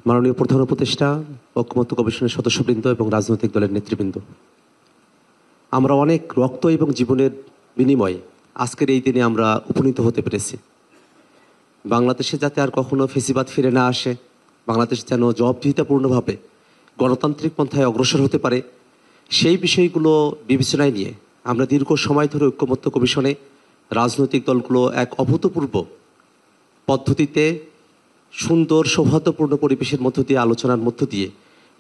মাননীয় প্রধান উপদেষ্টা, ঐক্যমত্য কমিশনের সদস্যবৃন্দ এবং রাজনৈতিক দলের নেতৃবৃন্দ, আমরা অনেক রক্ত এবং জীবনের বিনিময়ে আজকের এই দিনে আমরা উপনীত হতে পেরেছি। বাংলাদেশে যাতে আর কখনো ফেসিবাদ ফিরে না আসে, বাংলাদেশ যেন জবাবদিহিতাপূর্ণভাবে গণতান্ত্রিক পন্থায় অগ্রসর হতে পারে, সেই বিষয়গুলো বিবেচনায় নিয়ে আমরা দীর্ঘ সময় ধরে ঐক্যমত্য কমিশনে রাজনৈতিক দলগুলো এক অভূতপূর্ব পদ্ধতিতে সুন্দর সৌহার্দ্যপূর্ণ পরিবেশের মধ্য দিয়ে আলোচনার মধ্য দিয়ে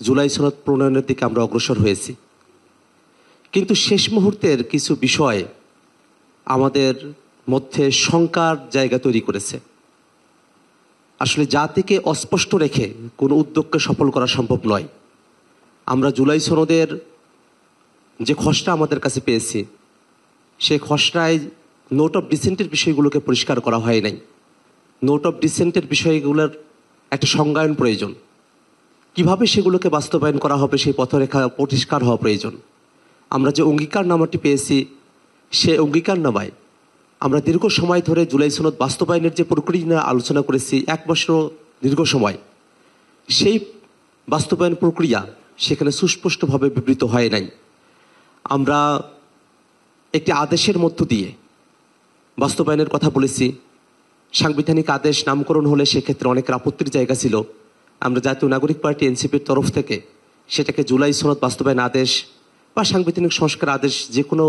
জুলাই সনদ প্রণয়নের দিকে আমরা অগ্রসর হয়েছি। কিন্তু শেষ মুহূর্তের কিছু বিষয় আমাদের মধ্যে শঙ্কার জায়গা তৈরি করেছে। আসলে জাতিকে অস্পষ্ট রেখে কোনো উদ্যোগকে সফল করা সম্ভব নয়। আমরা জুলাই সনদের যে খসড়া আমাদের কাছে পেয়েছি, সেই খসড়ায় নোট অফ ডিসেন্টের বিষয়গুলোকে পরিষ্কার করা হয় নাই। নোট অফ ডিসেন্টের বিষয়গুলোর একটা সংজ্ঞায়ন প্রয়োজন। কিভাবে সেগুলোকে বাস্তবায়ন করা হবে সেই পথরেখা পরিষ্কার হওয়া প্রয়োজন। আমরা যে অঙ্গীকারনামাটি পেয়েছি, সে অঙ্গীকারনামায় আমরা দীর্ঘ সময় ধরে জুলাই সনদ বাস্তবায়নের যে প্রক্রিয়া নিয়ে আলোচনা করেছি, 1 বছর দীর্ঘ সময়, সেই বাস্তবায়ন প্রক্রিয়া সেখানে সুস্পষ্টভাবে বিবৃত হয় নাই। আমরা একটি আদেশের মধ্য দিয়ে বাস্তবায়নের কথা বলেছি। সাংবিধানিক আদেশ নামকরণ হলে সেক্ষেত্রে অনেকের আপত্তির জায়গা ছিল। আমরা জাতীয় নাগরিক পার্টি এনসিপির তরফ থেকে সেটাকে জুলাই সনদ বাস্তবায়ন আদেশ বা সাংবিধানিক সংস্কার আদেশ যে কোনো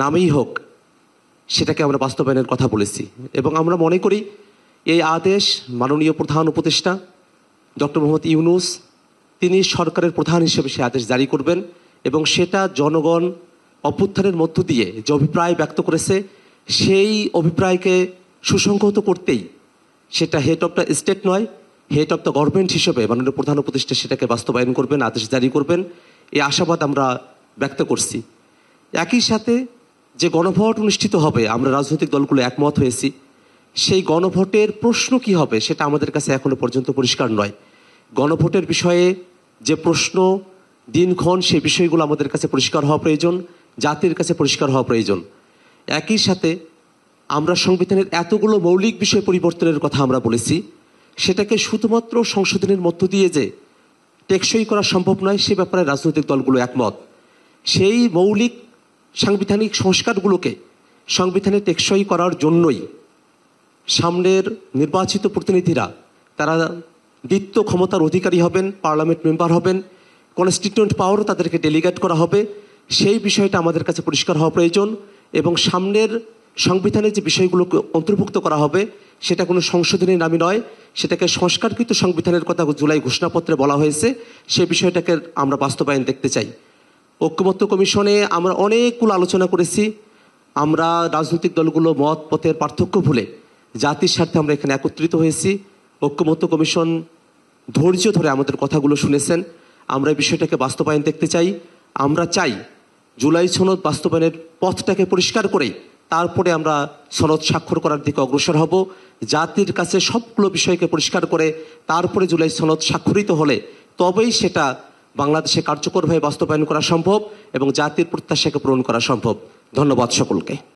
নামেই হোক, সেটাকে আমরা বাস্তবায়নের কথা বলেছি। এবং আমরা মনে করি এই আদেশ মাননীয় প্রধান উপদেষ্টা ডক্টর মোহাম্মদ ইউনূস তিনি সরকারের প্রধান হিসেবে সে আদেশ জারি করবেন এবং সেটা জনগণ অভ্যুত্থানের মধ্য দিয়ে যে অভিপ্রায় ব্যক্ত করেছে, সেই অভিপ্রায়কে সুসংহত করতেই সেটা হেড অফ দ্য স্টেট নয়, হেড অফ দ্য গভর্নমেন্ট হিসেবে মাননীয় প্রধান উপদেষ্টা সেটাকে বাস্তবায়ন করবেন, আদেশ জারি করবেন, এই আশাবাদ আমরা ব্যক্ত করছি। একই সাথে যে গণভোট অনুষ্ঠিত হবে, আমরা রাজনৈতিক দলগুলো একমত হয়েছি, সেই গণভোটের প্রশ্ন কি হবে সেটা আমাদের কাছে এখনো পর্যন্ত পরিষ্কার নয়। গণভোটের বিষয়ে যে প্রশ্ন, দিনক্ষণ, সেই বিষয়গুলো আমাদের কাছে পরিষ্কার হওয়া প্রয়োজন, জাতির কাছে পরিষ্কার হওয়া প্রয়োজন। একই সাথে আমরা সংবিধানের এতগুলো মৌলিক বিষয় পরিবর্তনের কথা আমরা বলেছি, সেটাকে শুধুমাত্র সংশোধনের মধ্য দিয়ে যে টেকসই করা সম্ভব নয়, সে ব্যাপারে রাজনৈতিক দলগুলো একমত। সেই মৌলিক সাংবিধানিক সংস্কারগুলোকে সংবিধানে টেকসই করার জন্যই সামনের নির্বাচিত প্রতিনিধিরা তারা দ্বিতীয় ক্ষমতার অধিকারী হবেন, পার্লামেন্ট মেম্বার হবেন, কনস্টিটিউয়েন্ট পাওয়ারও তাদেরকে ডেলিগেট করা হবে। সেই বিষয়টা আমাদের কাছে পরিষ্কার হওয়া প্রয়োজন এবং সামনের সংবিধানের যে বিষয়গুলোকে অন্তর্ভুক্ত করা হবে সেটা কোনো সংশোধনের নামে নয়, সেটাকে সংস্কারকৃত সংবিধানের কথা জুলাই ঘোষণাপত্রে বলা হয়েছে, সে বিষয়টাকে আমরা বাস্তবায়ন দেখতে চাই। ঐক্যমত্য কমিশনে আমরা অনেকগুলো আলোচনা করেছি। আমরা রাজনৈতিক দলগুলো মত পথের পার্থক্য ভুলে জাতির স্বার্থে আমরা এখানে একত্রিত হয়েছি। ঐক্যমত্য কমিশন ধৈর্য ধরে আমাদের কথাগুলো শুনেছেন। আমরা এই বিষয়টাকে বাস্তবায়ন দেখতে চাই। আমরা চাই জুলাই সনদ বাস্তবায়নের পথটাকে পরিষ্কার করে তারপরে আমরা সনদ স্বাক্ষর করার দিকে অগ্রসর হব। জাতির কাছে সবগুলো বিষয়কে পরিষ্কার করে তারপরে জুলাই সনদ স্বাক্ষরিত হলে তবেই সেটা বাংলাদেশে কার্যকরভাবে বাস্তবায়ন করা সম্ভব এবং জাতির প্রত্যাশাকে পূরণ করা সম্ভব। ধন্যবাদ সকলকে।